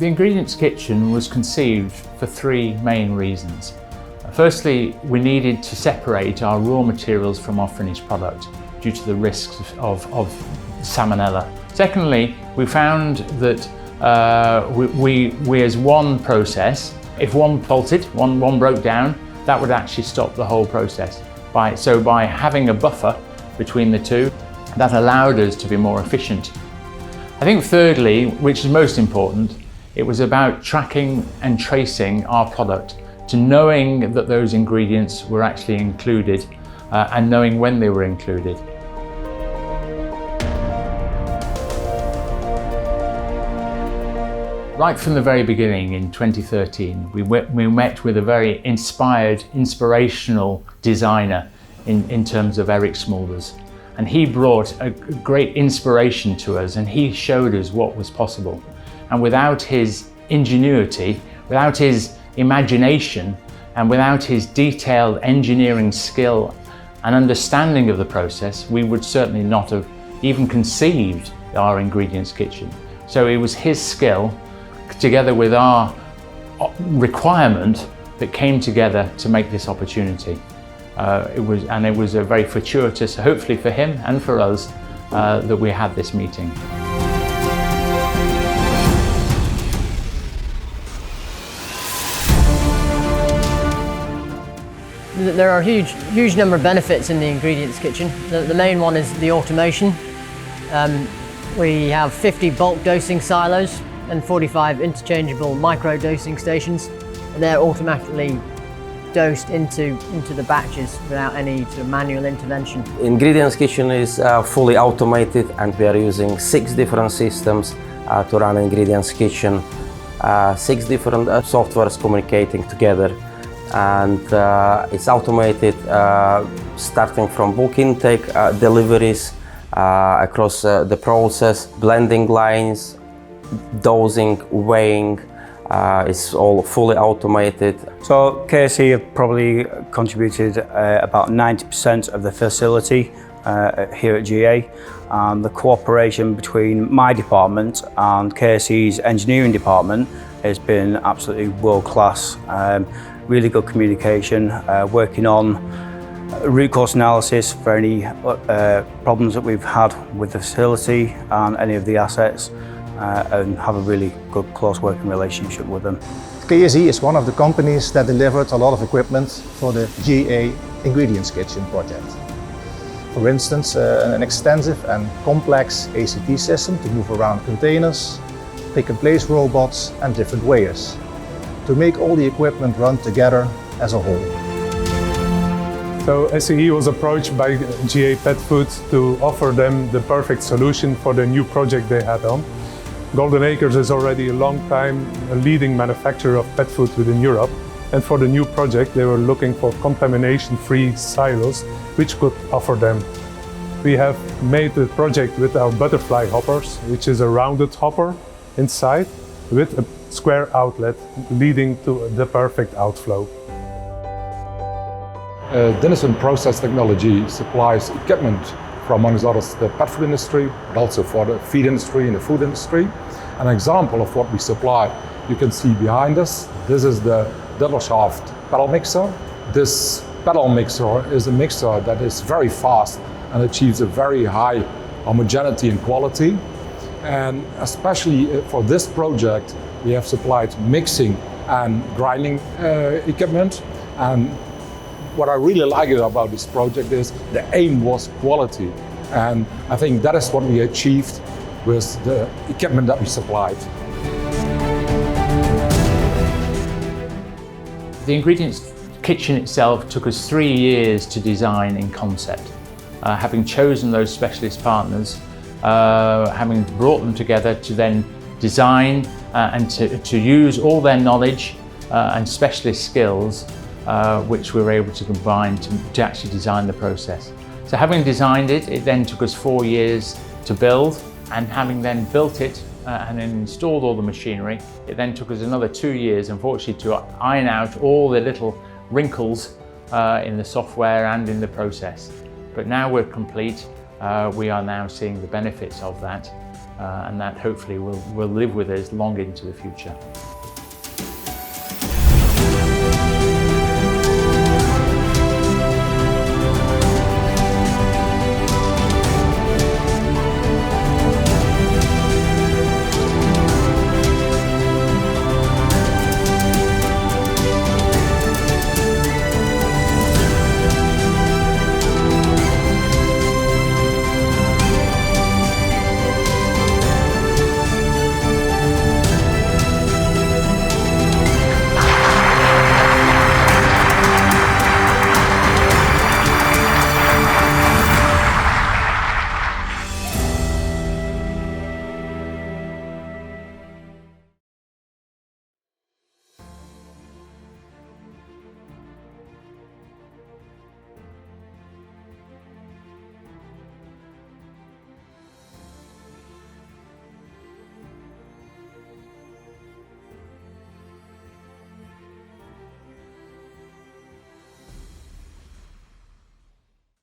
The Ingredients Kitchen was conceived for three main reasons. Firstly, we needed to separate our raw materials from our finished product due to the risks of salmonella. Secondly, we found that we as one process, if one faulted, one broke down, that would actually stop the whole process. So by having a buffer between the two, that allowed us to be more efficient. I think thirdly, which is most important, it was about tracking and tracing our product to knowing that those ingredients were actually included and knowing when they were included. Right from the very beginning in 2013, we met with a very inspirational designer in terms of Eric Smulders. And he brought a great inspiration to us, and he showed us what was possible. And without his ingenuity, without his imagination, and without his detailed engineering skill and understanding of the process, we would certainly not have even conceived our Ingredients Kitchen. So it was his skill, together with our requirement, that came together to make this opportunity. It was a very fortuitous, hopefully for him and for us, that we had this meeting. There are a huge number of benefits in the Ingredients Kitchen. The main one is the automation. We have 50 bulk dosing silos and 45 interchangeable micro dosing stations, and they're automatically dosed into the batches without any sort of manual intervention. Ingredients Kitchen is fully automated, and we are using 6 different systems to run Ingredients Kitchen. 6 different softwares communicating together, and it's automated starting from bulk intake, deliveries across the process, blending lines, dosing, weighing. It's all fully automated. So KSE have probably contributed about 90% of the facility here at GA. The cooperation between my department and KSE's engineering department has been absolutely world class. Really good communication, working on root cause analysis for any problems that we've had with the facility and any of the assets. And have a really good close working relationship with them. KSE is one of the companies that delivered a lot of equipment for the GA Ingredients Kitchen project. For instance, an extensive and complex ACT system to move around containers, pick and place robots and different weighers, to make all the equipment run together as a whole. So SCE was approached by GA Petfood to offer them the perfect solution for the new project they had on. Golden Acres is already a long time a leading manufacturer of pet food within Europe, and for the new project they were looking for contamination-free silos which could offer them. We have made the project with our butterfly hoppers, which is a rounded hopper inside with a square outlet leading to the perfect outflow. Denison Process Technology supplies equipment for, amongst others, the pet food industry, but also for the feed industry and the food industry. An example of what we supply, you can see behind us. This is the double shaft pedal mixer. This pedal mixer is a mixer that is very fast and achieves a very high homogeneity and quality. And especially for this project, we have supplied mixing and grinding equipment. And what I really like about this project is the aim was quality. And I think that is what we achieved with the equipment that we supplied. The Ingredients Kitchen itself took us 3 years to design in concept. Having chosen those specialist partners, having brought them together to then design and to use all their knowledge and specialist skills which we were able to combine to actually design the process. So having designed it, it then took us 4 years to build, and having then built it and then installed all the machinery, it then took us another 2 years, unfortunately, to iron out all the little wrinkles in the software and in the process. But now we're complete. We are now seeing the benefits of that. and that hopefully will live with us long into the future.